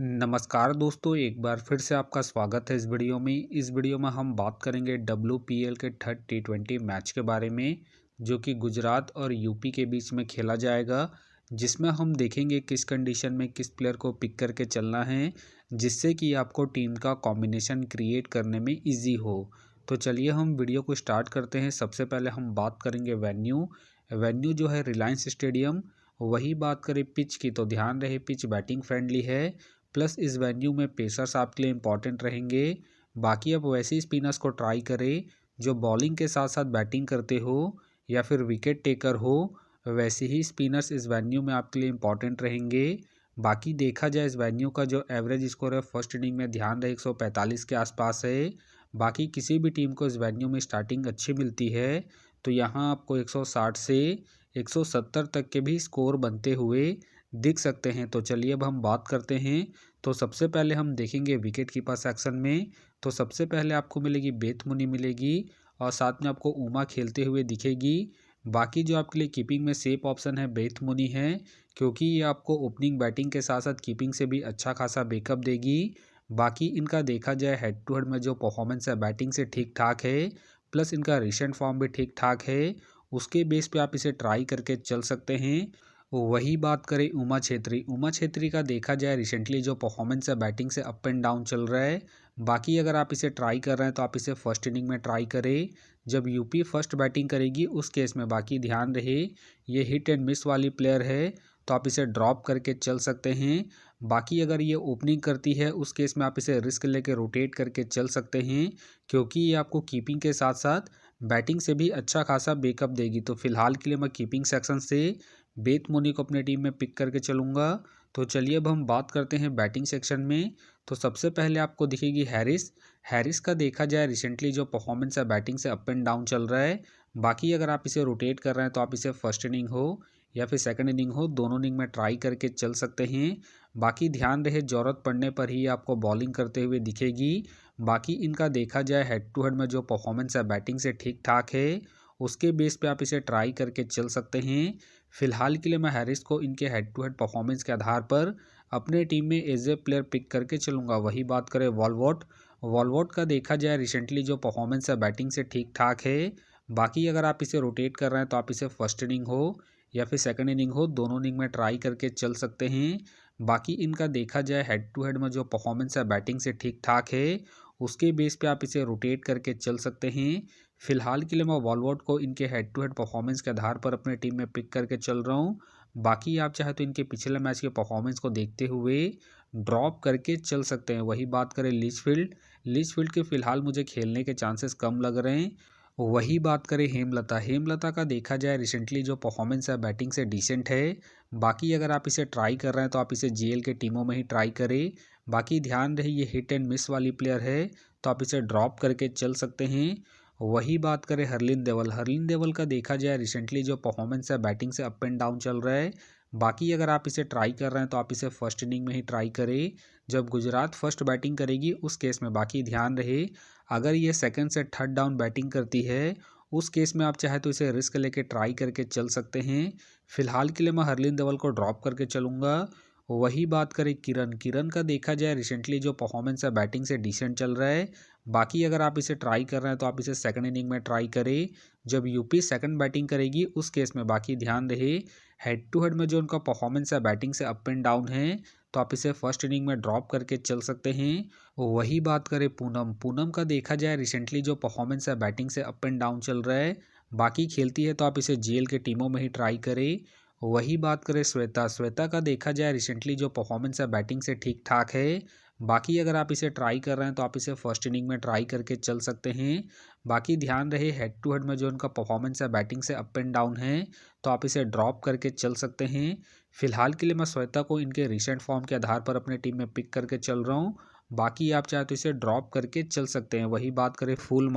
नमस्कार दोस्तों, एक बार फिर से आपका स्वागत है इस वीडियो में। इस वीडियो में हम बात करेंगे WPL के थर्ड T20 मैच के बारे में, जो कि गुजरात और यूपी के बीच में खेला जाएगा, जिसमें हम देखेंगे किस कंडीशन में किस प्लेयर को पिक करके चलना है, जिससे कि आपको टीम का कॉम्बिनेशन क्रिएट करने में ईजी हो। तो चलिए हम वीडियो को स्टार्ट करते हैं। सबसे पहले हम बात करेंगे वेन्यू जो है रिलायंस स्टेडियम। वही बात करें पिच की, तो ध्यान रहे पिच बैटिंग फ्रेंडली है, प्लस इस वेन्यू में पेसर्स आपके लिए इंपॉर्टेंट रहेंगे। बाकी अब वैसे ही स्पिनर्स को ट्राई करें जो बॉलिंग के साथ साथ बैटिंग करते हो या फिर विकेट टेकर हो, वैसे ही स्पिनर्स इस वेन्यू में आपके लिए इंपॉर्टेंट रहेंगे। बाकी देखा जाए इस वेन्यू का जो एवरेज स्कोर है फर्स्ट इनिंग में ध्यान रहे 145 के आसपास है। बाकी किसी भी टीम को इस वेन्यू में स्टार्टिंग अच्छी मिलती है, तो यहाँ आपको 160 से 170 तक के भी स्कोर बनते हुए दिख सकते हैं। तो चलिए अब हम बात करते हैं। तो सबसे पहले हम देखेंगे विकेट कीपर सेक्शन में। तो सबसे पहले आपको मिलेगी बेथ मुनी मिलेगी और साथ में आपको उमा खेलते हुए दिखेगी। बाकी जो आपके लिए कीपिंग में सेफ ऑप्शन है बेथ मुनी है, क्योंकि ये आपको ओपनिंग बैटिंग के साथ साथ कीपिंग से भी अच्छा खासा बैकअप देगी। बाकी इनका देखा जाए हेड टू हेड में जो परफॉर्मेंस है बैटिंग से ठीक ठाक है, प्लस इनका रिसेंट फॉर्म भी ठीक ठाक है। उसके बेस पे आप इसे ट्राई करके चल सकते हैं। वही बात करें उमा छेत्री का देखा जाए रिसेंटली जो परफॉर्मेंस है बैटिंग से अप एंड डाउन चल रहा है। बाकी अगर आप इसे ट्राई कर रहे हैं तो आप इसे फर्स्ट इनिंग में ट्राई करें जब यूपी फर्स्ट बैटिंग करेगी उस केस में। बाकी ध्यान रहे ये हिट एंड मिस वाली प्लेयर है, तो आप इसे ड्रॉप करके चल सकते हैं। बाकी अगर ये ओपनिंग करती है उस केस में आप इसे रिस्क लेके रोटेट करके चल सकते हैं, क्योंकि ये आपको कीपिंग के साथ साथ बैटिंग से भी अच्छा खासा बैकअप देगी। तो फिलहाल के लिए मैं कीपिंग सेक्शन से बेथ मुनी को अपने टीम में पिक करके चलूँगा। तो चलिए अब हम बात करते हैं बैटिंग सेक्शन में। तो सबसे पहले आपको दिखेगी हैरिस का देखा जाए रिसेंटली जो परफॉर्मेंस है बैटिंग से अप एंड डाउन चल रहा है। बाकी अगर आप इसे रोटेट कर रहे हैं तो आप इसे फर्स्ट इनिंग हो या फिर सेकंड इनिंग हो, दोनों इनिंग में ट्राई करके चल सकते हैं। बाकी ध्यान रहे ज़रूरत पड़ने पर ही आपको बॉलिंग करते हुए दिखेगी। बाकी इनका देखा जाए हेड टू हेड में जो परफॉर्मेंस है बैटिंग से ठीक ठाक है, उसके बेस पे आप इसे ट्राई करके चल सकते हैं। फिलहाल के लिए मैं हैरिस को इनके हेड टू हेड परफॉर्मेंस के आधार पर अपने टीम में एज ए प्लेयर पिक करके चलूँगा। वही बात करें वॉलवॉट का देखा जाए रिसेंटली जो परफॉर्मेंस है बैटिंग से ठीक ठाक है। बाकी अगर आप इसे रोटेट कर रहे हैं तो आप इसे फर्स्ट इनिंग हो या फिर सेकंड इनिंग हो, दोनों इनिंग में ट्राई करके चल सकते हैं। बाकी इनका देखा जाए हेड टू हेड में जो परफॉर्मेंस है बैटिंग से ठीक ठाक है, उसके बेस पे आप इसे रोटेट करके चल सकते हैं। फिलहाल के लिए मैं वॉलवॉट को इनके हेड टू हेड परफॉर्मेंस के आधार पर अपने टीम में पिक करके चल रहा हूँ। बाकी आप चाहे तो इनके पिछले मैच के परफॉर्मेंस को देखते हुए ड्रॉप करके चल सकते हैं। वही बात करें लिचफील्ड के फिलहाल मुझे खेलने के चांसेस कम लग रहे हैं। वही बात करें हेमलता का देखा जाए रिसेंटली जो परफॉर्मेंस है बैटिंग से डिसेंट है। बाकी अगर आप इसे ट्राई कर रहे हैं तो आप इसे जीएल के टीमों में ही ट्राई करें। बाकी ध्यान रहे ये हिट एंड मिस वाली प्लेयर है, तो आप इसे ड्रॉप करके चल सकते हैं। वही बात करें हरलिन देवल का देखा जाए रिसेंटली जो परफॉर्मेंस है बैटिंग से अप एंड डाउन चल रहा है। बाकी अगर आप इसे ट्राई कर रहे हैं तो आप इसे फर्स्ट इनिंग में ही ट्राई करें जब गुजरात फर्स्ट बैटिंग करेगी उस केस में। बाकी ध्यान रहे अगर ये सेकंड से थर्ड डाउन बैटिंग करती है उस केस में आप चाहे तो इसे रिस्क लेके ट्राई करके चल सकते हैं। फिलहाल के लिए मैं हरलिन देवल को ड्रॉप करके चलूँगा। वही बात करें किरण का देखा जाए रिसेंटली जो परफॉर्मेंस है बैटिंग से डिसेंट चल रहा है। बाकी अगर आप इसे ट्राई कर रहे हैं तो आप इसे सेकंड इनिंग में ट्राई करें जब यूपी सेकंड बैटिंग करेगी उस केस में। बाकी ध्यान रहे हेड टू हेड में जो उनका परफॉर्मेंस है बैटिंग से अप एंड डाउन है, तो आप इसे फर्स्ट इनिंग में ड्रॉप करके चल सकते हैं। वही बात करें पूनम का देखा जाए रिसेंटली जो परफॉर्मेंस है बैटिंग से अप एंड डाउन चल रहा है। बाकी खेलती है तो आप इसे जीएल के टीमों में ही ट्राई करें। वही बात करें श्वेता का देखा जाए रिसेंटली जो परफॉर्मेंस है बैटिंग से ठीक ठाक है। बाकी अगर आप इसे ट्राई कर रहे हैं तो आप इसे फर्स्ट इनिंग में ट्राई करके चल सकते हैं। बाकी ध्यान रहे हेड टू हेड में जो उनका परफॉर्मेंस है बैटिंग से अप एंड डाउन है, तो आप इसे ड्रॉप करके चल सकते हैं। फिलहाल के लिए मैं श्वेता को इनके रिसेंट फॉर्म के आधार पर अपने टीम में पिक करके चल रहा हूँ। बाकी आप चाहे तो इसे ड्रॉप करके चल सकते हैं। वही बात करें फूल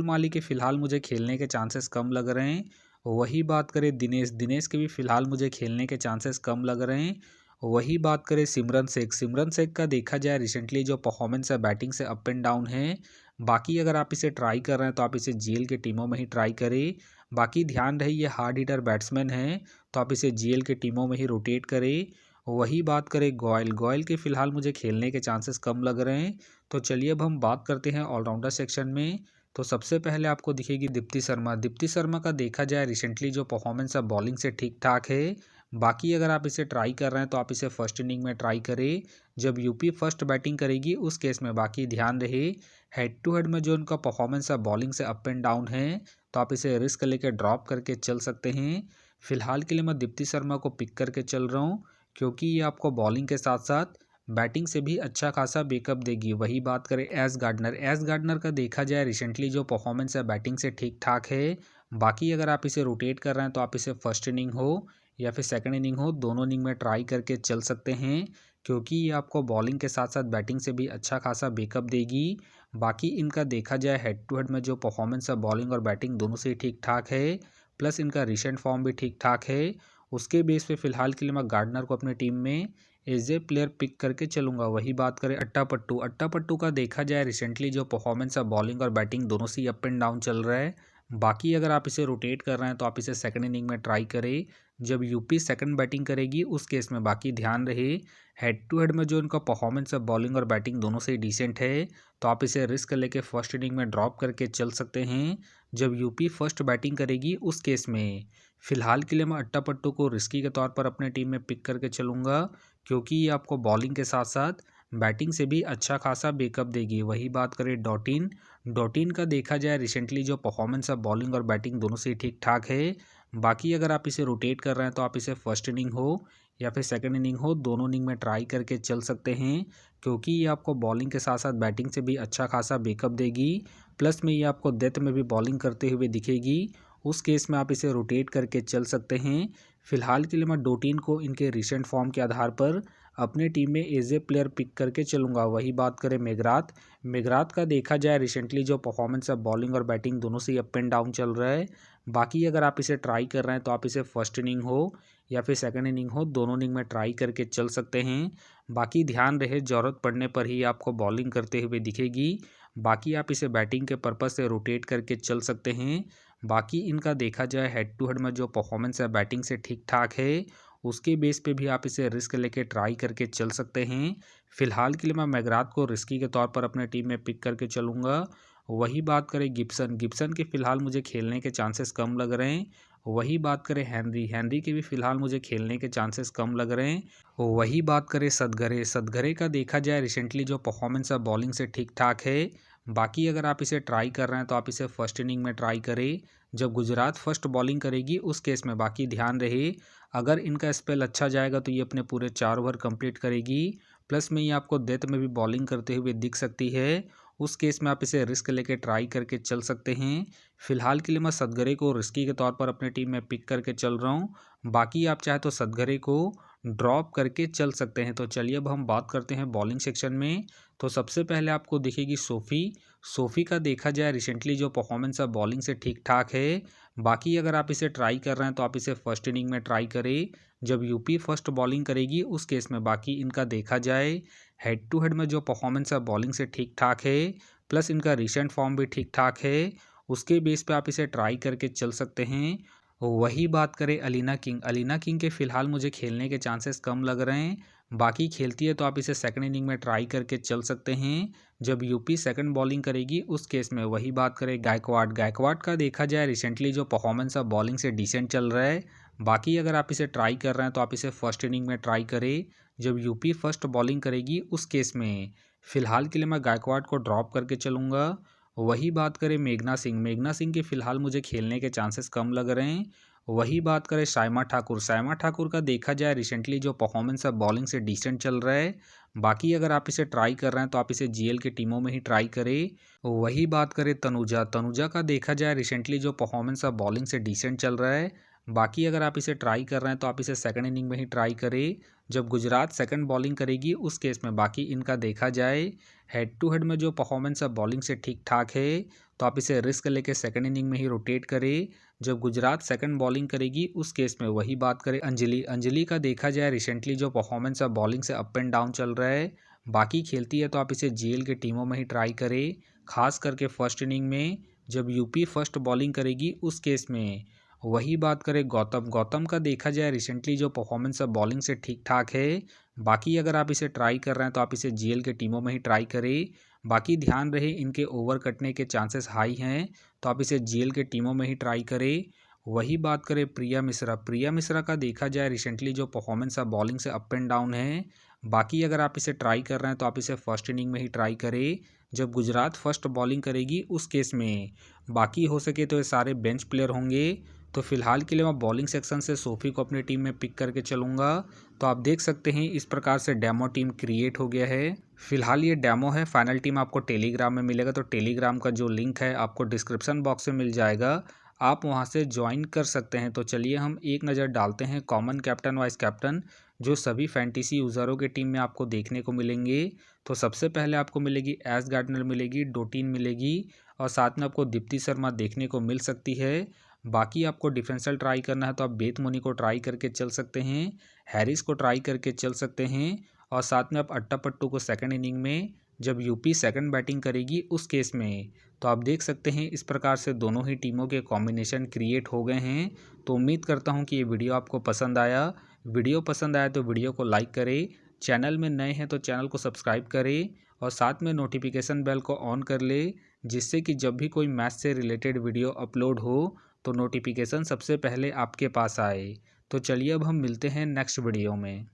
माली के फिलहाल मुझे खेलने के चांसेस कम लग रहे हैं। वही बात करें दिनेश के भी फिलहाल मुझे खेलने के चांसेस कम लग रहे हैं। वही बात करें सिमरन शेख का देखा जाए रिसेंटली जो परफॉर्मेंस है बैटिंग से अप एंड डाउन है। बाकी अगर आप इसे ट्राई कर रहे हैं तो आप इसे जीएल के टीमों में ही ट्राई करें। बाकी ध्यान रहे ये हार्ड हिटर बैट्समैन है, तो आप इसे जीएल के टीमों में ही रोटेट करें। वही बात करें गोयल, गोयल के फ़िलहाल मुझे खेलने के चांसेस कम लग रहे हैं। तो चलिए अब हम बात करते हैं ऑलराउंडर सेक्शन में। तो सबसे पहले आपको दिखेगी दीप्ति शर्मा। दीप्ति शर्मा का देखा जाए रिसेंटली जो परफॉर्मेंस है बॉलिंग से ठीक ठाक है। बाकी अगर आप इसे ट्राई कर रहे हैं तो आप इसे फर्स्ट इनिंग में ट्राई करें, जब यूपी फर्स्ट बैटिंग करेगी उस केस में। बाकी ध्यान रहे हेड टू हेड में जो उनका परफॉर्मेंस है बॉलिंग से अप एंड डाउन है, तो आप इसे रिस्क लेके ड्रॉप करके चल सकते हैं। फिलहाल के लिए मैं दीप्ति शर्मा को पिक करके चल रहा हूँ, क्योंकि ये आपको बॉलिंग के साथ साथ बैटिंग से भी अच्छा खासा बैकअप देगी। वही बात करें एस गार्डनर, एस गार्डनर का देखा जाए रिसेंटली जो परफॉर्मेंस है बैटिंग से ठीक ठाक है। बाकी अगर आप इसे रोटेट कर रहे हैं तो आप इसे फर्स्ट इनिंग हो या फिर सेकंड इनिंग हो, दोनों इनिंग में ट्राई करके चल सकते हैं, क्योंकि ये आपको बॉलिंग के साथ साथ बैटिंग से भी अच्छा खासा बैकअप देगी। बाकी इनका देखा जाए हेड टू हेड में जो परफॉर्मेंस है बॉलिंग और बैटिंग दोनों से ही ठीक ठाक है, प्लस इनका रिसेंट फॉर्म भी ठीक ठाक है। उसके बेस पे फिलहाल के लिए मैं गार्डनर को अपनी टीम में एज ए प्लेयर पिक करके चलूंगा। वही बात करें अट्टा पट्टू, अट्टा पट्टू का देखा जाए रिसेंटली जो परफॉर्मेंस है बॉलिंग और बैटिंग दोनों से ही अप एंड डाउन चल रहा है। बाकी अगर आप इसे रोटेट कर रहे हैं तो आप इसे सेकंड इनिंग में ट्राई करें, जब यूपी सेकंड बैटिंग करेगी उस केस में। बाकी ध्यान रहे हेड टू हेड में जो इनका परफॉर्मेंस है बॉलिंग और बैटिंग दोनों से ही डिसेंट है, तो आप इसे रिस्क लेके फर्स्ट इनिंग में ड्रॉप करके चल सकते हैं, जब यूपी फर्स्ट बैटिंग करेगी उस केस में। फिलहाल के लिए मैं अट्टा पट्टू को रिस्की के तौर पर अपने टीम में पिक करके चलूँगा, क्योंकि ये आपको बॉलिंग के साथ साथ बैटिंग से भी अच्छा खासा बैकअप देगी। वही बात करें डॉटिन, डॉटिन का देखा जाए रिसेंटली जो परफॉर्मेंस है बॉलिंग और बैटिंग दोनों से ही ठीक ठाक है। बाकी अगर आप इसे रोटेट कर रहे हैं तो आप इसे फर्स्ट इनिंग हो या फिर सेकंड इनिंग हो, दोनों इनिंग में ट्राई करके चल सकते हैं, क्योंकि ये आपको बॉलिंग के साथ साथ बैटिंग से भी अच्छा खासा बैकअप देगी। प्लस में ये आपको डेथ में भी बॉलिंग करते हुए दिखेगी, उस केस में आप इसे रोटेट करके चल सकते हैं। फिलहाल के लिए मैं डोटिन को इनके रिसेंट फॉर्म के आधार पर अपने टीम में एज ए प्लेयर पिक करके चलूँगा। वही बात करें मेघरात, मेघरात का देखा जाए रिसेंटली जो परफॉर्मेंस है बॉलिंग और बैटिंग दोनों से ही अप एंड डाउन चल रहा है। बाकी अगर आप इसे ट्राई कर रहे हैं तो आप इसे फर्स्ट इनिंग हो या फिर सेकंड इनिंग हो, दोनों इनिंग में ट्राई करके चल सकते हैं। बाकी ध्यान रहे ज़रूरत पड़ने पर ही आपको बॉलिंग करते हुए दिखेगी। बाकी आप इसे बैटिंग के पर्पज़ से रोटेट करके चल सकते हैं। बाकी इनका देखा जाए हेड टू हेड में जो परफॉर्मेंस है बैटिंग से ठीक ठाक है, उसके बेस पे भी आप इसे रिस्क लेके ट्राई करके चल सकते हैं। फिलहाल के लिए मैं मैगराथ को रिस्की के तौर पर अपने टीम में पिक करके चलूँगा। वही बात करें गिब्सन, गिब्सन के फ़िलहाल मुझे खेलने के चांसेस कम लग रहे हैं। वही बात करें हेनरी, हेनरी के भी फ़िलहाल मुझे खेलने के चांसेस कम लग रहे हैं। वही बात करें सदगरे, सदगरे का देखा जाए रिसेंटली जो परफॉर्मेंस है बॉलिंग से ठीक ठाक है। बाकी अगर आप इसे ट्राई कर रहे हैं तो आप इसे फर्स्ट इनिंग में ट्राई करें, जब गुजरात फर्स्ट बॉलिंग करेगी उस केस में। बाकी ध्यान रहे अगर इनका स्पेल अच्छा जाएगा तो ये अपने पूरे 4 ओवर कंप्लीट करेगी, प्लस में ये आपको डेथ में भी बॉलिंग करते हुए दिख सकती है, उस केस में आप इसे रिस्क लेके ट्राई करके चल सकते हैं। फिलहाल के लिए मैं सदगरे को रिस्की के तौर पर अपने टीम में पिक करके चल रहा हूँ। बाकी आप चाहे तो सदगरे को ड्रॉप करके चल सकते हैं। तो चलिए अब हम बात करते हैं बॉलिंग सेक्शन में। तो सबसे पहले आपको दिखेगी सोफ़ी, सोफ़ी का देखा जाए रिसेंटली जो परफॉर्मेंस है बॉलिंग से ठीक ठाक है। बाकी अगर आप इसे ट्राई कर रहे हैं तो आप इसे फर्स्ट इनिंग में ट्राई करें, जब यूपी फर्स्ट बॉलिंग करेगी उस केस में। बाकी इनका देखा जाए हेड टू हेड में जो परफॉर्मेंस है बॉलिंग से ठीक ठाक है, प्लस इनका रिसेंट फॉर्म भी ठीक ठाक है, उसके बेस पे आप इसे ट्राई करके चल सकते हैं। वही बात करें अलीना किंग, अलीना किंग के फ़िलहाल मुझे खेलने के चांसेस कम लग रहे हैं। बाकी खेलती है तो आप इसे सेकंड इनिंग में ट्राई करके चल सकते हैं, जब यूपी सेकंड बॉलिंग करेगी उस केस में। वही बात करें गायकवाड, गायकवाड का देखा जाए रिसेंटली जो परफॉर्मेंस है बॉलिंग से डिसेंट चल रहा है। बाकी अगर आप इसे ट्राई कर रहे हैं तो आप इसे फर्स्ट इनिंग में ट्राई करें, जब यूपी फर्स्ट बॉलिंग करेगी उस केस में। फिलहाल के लिए मैं गायकवाड को ड्रॉप करके चलूँगा। वही बात करें मेघना सिंह, मेघना सिंह के फ़िलहाल मुझे खेलने के चांसेस कम लग रहे हैं। वही बात करें सायमा ठाकुर, सायमा ठाकुर का देखा जाए रिसेंटली जो परफॉर्मेंस है बॉलिंग से डिसेंट चल रहा है। बाकी अगर आप इसे ट्राई कर रहे हैं तो आप इसे जीएल की टीमों में ही ट्राई करें। वही बात करें तनुजा, तनुजा का देखा जाए रिसेंटली जो परफॉर्मेंस है बॉलिंग से डिसेंट चल रहा है। बाकी अगर आप इसे ट्राई कर रहे हैं तो आप इसे सेकंड इनिंग में ही ट्राई करें, जब गुजरात सेकंड बॉलिंग करेगी उस केस में। बाकी इनका देखा जाए हेड टू हेड में जो परफॉर्मेंस है बॉलिंग से ठीक ठाक है, तो आप इसे रिस्क लेके सेकंड इनिंग में ही रोटेट करें, जब गुजरात सेकंड बॉलिंग करेगी उस केस में। वही बात करें अंजलि, अंजलि का देखा जाए रिसेंटली जो परफॉर्मेंस है बॉलिंग से अप एंड डाउन चल रहा है। बाकी खेलती है तो आप इसे जीएल की टीमों में ही ट्राई करें, खास करके फर्स्ट इनिंग में, जब यूपी फर्स्ट बॉलिंग करेगी उस केस में। वही बात करें गौतम का देखा जाए रिसेंटली जो परफॉर्मेंस है बॉलिंग से ठीक ठाक है। बाकी अगर आप इसे ट्राई कर रहे हैं तो आप इसे जीएल के टीमों में ही ट्राई करें। बाकी ध्यान रहे इनके ओवर कटने के चांसेस हाई हैं, तो आप इसे जीएल के टीमों में ही ट्राई करें। वही बात करें प्रिया मिश्रा का देखा जाए रिसेंटली जो परफॉर्मेंस है बॉलिंग से अप एंड डाउन है। बाकी अगर आप इसे ट्राई कर रहे हैं तो आप इसे फर्स्ट इनिंग में ही ट्राई करें, जब गुजरात फर्स्ट बॉलिंग करेगी उस केस में। बाकी हो सके तो ये सारे बेंच प्लेयर होंगे। तो फिलहाल के लिए मैं बॉलिंग सेक्शन से सोफी को अपनी टीम में पिक करके चलूँगा। तो आप देख सकते हैं इस प्रकार से डेमो टीम क्रिएट हो गया है। फिलहाल ये डेमो है, फाइनल टीम आपको टेलीग्राम में मिलेगा। तो टेलीग्राम का जो लिंक है आपको डिस्क्रिप्शन बॉक्स में मिल जाएगा, आप वहां से ज्वाइन कर सकते हैं। तो चलिए हम एक नज़र डालते हैं कॉमन कैप्टन वाइस कैप्टन जो सभी फैंटेसी यूज़रों के टीम में आपको देखने को मिलेंगे। तो सबसे पहले आपको मिलेगी एस गार्डनर मिलेगी, डोटिन मिलेगी और साथ में आपको दीप्ति शर्मा देखने को मिल सकती है। बाकी आपको डिफरेंशियल ट्राई करना है तो आप बेथ मोनी को ट्राई करके चल सकते हैं, हैरिस को ट्राई करके चल सकते हैं और साथ में आप अट्टा पट्टू को सेकंड इनिंग में जब यूपी सेकंड बैटिंग करेगी उस केस में। तो आप देख सकते हैं इस प्रकार से दोनों ही टीमों के कॉम्बिनेशन क्रिएट हो गए हैं। तो उम्मीद करता हूं कि ये वीडियो आपको पसंद आया। वीडियो पसंद आया तो वीडियो को लाइक करें, चैनल में नए हैं तो चैनल को सब्सक्राइब करें और साथ में नोटिफिकेशन बेल को ऑन कर ले, जिससे कि जब भी कोई मैच से रिलेटेड वीडियो अपलोड हो तो नोटिफिकेशन सबसे पहले आपके पास आए। तो चलिए अब हम मिलते हैं नेक्स्ट वीडियो में।